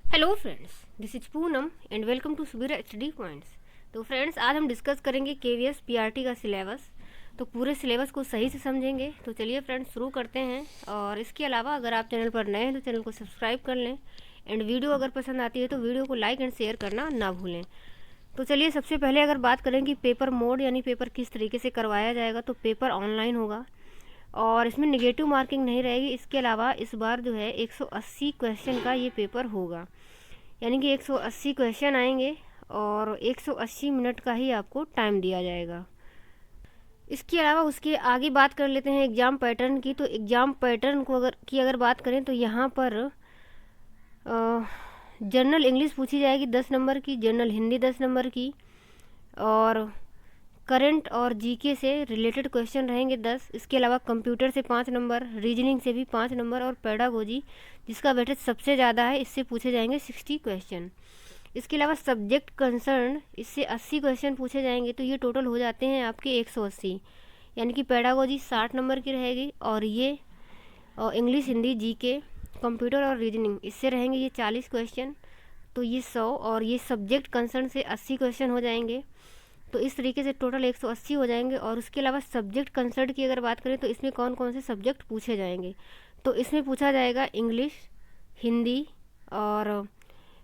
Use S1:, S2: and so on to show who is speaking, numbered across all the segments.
S1: Hello friends, this is Poonam and welcome to Subira study points. तो friends, आज हम discuss करेंगे केवीएस पीआरटी का सिलेबस। तो पूरे सिलेबस को सही से समझेंगे। तो चलिए फ्रेंड्स, शुरू करते हैं। और इसके अलावा अगर आप चैनल पर नए हैं तो चैनल को सब्सक्राइब कर लें एंड वीडियो अगर पसंद आती है तो वीडियो को लाइक एंड शेयर करना ना भूलें। तो चलिए, सबसे पहले अगर बात करें कि पेपर मोड यानी पेपर किस तरीके से करवाया जाएगा, तो पेपर ऑनलाइन होगा और इसमें नेगेटिव मार्किंग नहीं रहेगी। इसके अलावा इस बार जो है 180 क्वेश्चन का ये पेपर होगा, यानी कि 180 क्वेश्चन आएंगे और 180 मिनट का ही आपको टाइम दिया जाएगा। इसके अलावा उसके आगे बात कर लेते हैं एग्ज़ाम पैटर्न की। तो एग्ज़ाम पैटर्न को अगर बात करें तो यहाँ पर जनरल इंग्लिश पूछी जाएगी 10 नंबर की, जनरल हिंदी 10 नंबर की, और करंट और जीके से रिलेटेड क्वेश्चन रहेंगे 10। इसके अलावा कंप्यूटर से 5 नंबर, रीजनिंग से भी 5 नंबर, और पेडागोजी जिसका वेटेज सबसे ज़्यादा है इससे पूछे जाएंगे 60 क्वेश्चन। इसके अलावा सब्जेक्ट कंसर्न इससे 80 क्वेश्चन पूछे जाएंगे। तो ये टोटल हो जाते हैं आपके 180, यानी कि पेडागोजी 60 नंबर की रहेगी और ये इंग्लिश, हिंदी, जीके, कंप्यूटर और रीजनिंग इससे रहेंगे ये 40 क्वेश्चन। तो ये 100 और ये सब्जेक्ट कंसर्न से 80 क्वेश्चन हो जाएंगे। तो इस तरीके से टोटल 180 हो जाएंगे। और उसके अलावा सब्जेक्ट कंसर्न की अगर बात करें तो इसमें कौन कौन से सब्जेक्ट पूछे जाएंगे, तो इसमें पूछा जाएगा इंग्लिश, हिंदी और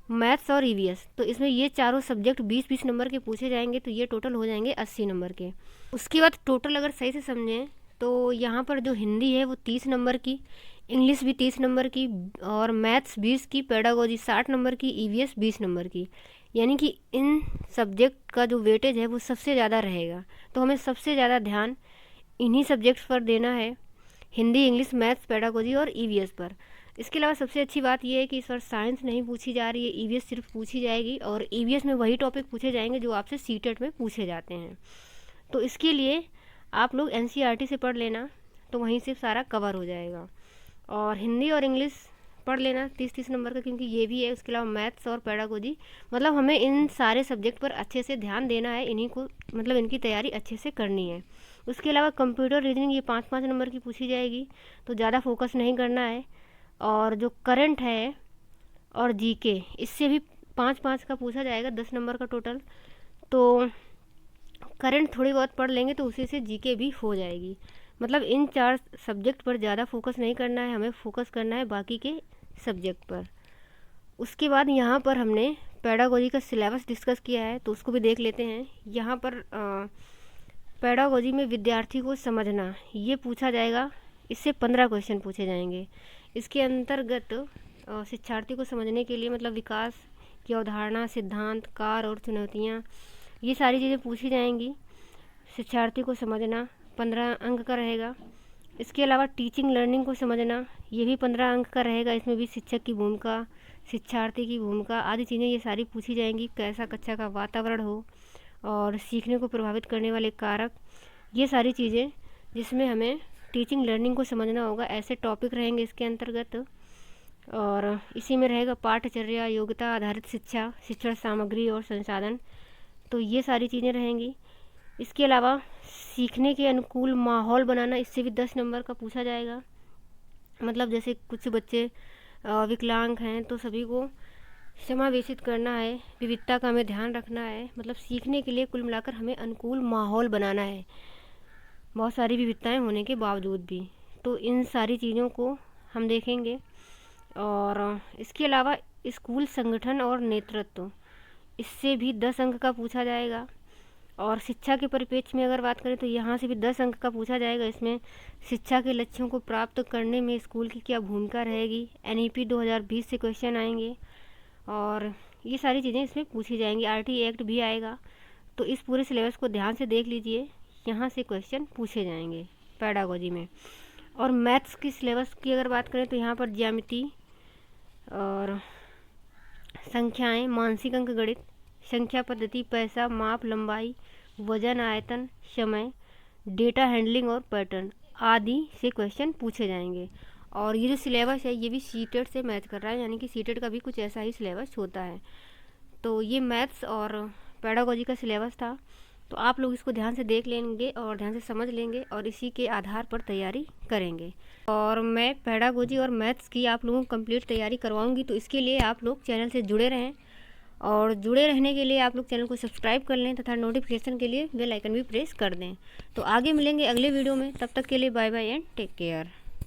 S1: मैथ्स और ईवीएस। तो इसमें ये चारों सब्जेक्ट 20-20 नंबर के पूछे जाएंगे। तो ये टोटल हो जाएंगे 80 नंबर के। उसके बाद टोटल अगर सही से समझें तो यहाँ पर जो हिंदी है वो 30 नंबर की, इंग्लिश भी 30 नंबर की, और मैथ्स 20 की, पेडागोजी 60 नंबर की, ईवीएस 20 नंबर की, यानी कि इन सब्जेक्ट का जो वेटेज है वो सबसे ज़्यादा रहेगा। तो हमें सबसे ज़्यादा ध्यान इन्हीं सब्जेक्ट्स पर देना है, हिंदी, इंग्लिश, मैथ्स, पेडागोजी और ईवीएस पर। इसके अलावा सबसे अच्छी बात यह है कि इस बार साइंस नहीं पूछी जा रही है, ईवीएस सिर्फ पूछी जाएगी। और ईवीएस में वही टॉपिक पूछे जाएंगे जो आपसे सीटेट में पूछे जाते हैं। तो इसके लिए आप लोग एनसीईआरटी से पढ़ लेना, तो वहीं से सारा कवर हो जाएगा। और हिंदी और इंग्लिश पढ़ लेना 30-30 नंबर का, क्योंकि ये भी है। उसके अलावा मैथ्स और पेडागोजी, मतलब हमें इन सारे सब्जेक्ट पर अच्छे से ध्यान देना है, इन्हीं को मतलब इनकी तैयारी अच्छे से करनी है। उसके अलावा कंप्यूटर, रीजनिंग ये 5-5 नंबर की पूछी जाएगी, तो ज़्यादा फोकस नहीं करना है। और जो करंट है और जीके इससे भी 5-5 का पूछा जाएगा, 10 नंबर का टोटल। तो करंट थोड़ी बहुत पढ़ लेंगे तो उसी से जीके भी हो जाएगी। मतलब इन 4 सब्जेक्ट पर ज़्यादा फोकस नहीं करना है, हमें फोकस करना है बाकी के सब्जेक्ट पर। उसके बाद यहाँ पर हमने पेडागोजी का सिलेबस डिस्कस किया है, तो उसको भी देख लेते हैं। यहाँ पर पेडागोजी में विद्यार्थी को समझना ये पूछा जाएगा, इससे 15 क्वेश्चन पूछे जाएंगे। इसके अंतर्गत शिक्षार्थी को समझने के लिए मतलब विकास की अवधारणा, सिद्धांत, कार्य और चुनौतियाँ, ये सारी चीज़ें पूछी जाएंगी। शिक्षार्थी को समझना 15 अंक का रहेगा। इसके अलावा टीचिंग लर्निंग को समझना ये भी 15 अंक का रहेगा। इसमें भी शिक्षक की भूमिका, शिक्षार्थी की भूमिका आदि चीज़ें ये सारी पूछी जाएंगी। कैसा कक्षा का वातावरण हो और सीखने को प्रभावित करने वाले कारक, ये सारी चीज़ें जिसमें हमें टीचिंग लर्निंग को समझना होगा, ऐसे टॉपिक रहेंगे इसके अंतर्गत। और इसी में रहेगा पाठचर्या, योग्यता आधारित शिक्षा, शिक्षण सामग्री और संसाधन, तो ये सारी चीज़ें रहेंगी। इसके अलावा सीखने के अनुकूल माहौल बनाना, इससे भी 10 नंबर का पूछा जाएगा। मतलब जैसे कुछ बच्चे विकलांग हैं तो सभी को समावेशित करना है, विविधता का हमें ध्यान रखना है। मतलब सीखने के लिए कुल मिलाकर हमें अनुकूल माहौल बनाना है, बहुत सारी विविधताएं होने के बावजूद भी। तो इन सारी चीज़ों को हम देखेंगे। और इसके अलावा स्कूल संगठन और नेतृत्व, इससे भी 10 अंक का पूछा जाएगा। और शिक्षा के परिप्रेक्ष्य में अगर बात करें तो यहाँ से भी 10 अंक का पूछा जाएगा। इसमें शिक्षा के लक्ष्यों को प्राप्त करने में स्कूल की क्या भूमिका रहेगी, एनईपी 2020 से क्वेश्चन आएंगे और ये सारी चीज़ें इसमें पूछी जाएंगी। आरटी एक्ट भी आएगा। तो इस पूरे सिलेबस को ध्यान से देख लीजिए, यहाँ से क्वेश्चन पूछे जाएंगे पेडागोजी में। और मैथ्स की सिलेबस की अगर बात करें तो यहाँ पर ज्यामिति और संख्याएँ, मानसिक अंक गणित, संख्या पद्धति, पैसा, माप, लंबाई, वजन, आयतन, समय, डेटा हैंडलिंग और पैटर्न आदि से क्वेश्चन पूछे जाएंगे। और ये जो सिलेबस है ये भी सीटेट से मैच कर रहा है, यानी कि सीटेट का भी कुछ ऐसा ही सिलेबस होता है। तो ये मैथ्स और पेडागोजी का सिलेबस था। तो आप लोग इसको ध्यान से देख लेंगे और ध्यान से समझ लेंगे और इसी के आधार पर तैयारी करेंगे। और मैं पेडागोजी और मैथ्स की आप लोगों को कंप्लीट तैयारी करवाऊंगी, तो इसके लिए आप लोग चैनल से जुड़े रहें। और जुड़े रहने के लिए आप लोग चैनल को सब्सक्राइब कर लें तथा नोटिफिकेशन के लिए बेल आइकन भी प्रेस कर दें। तो आगे मिलेंगे अगले वीडियो में, तब तक के लिए bye bye and take care.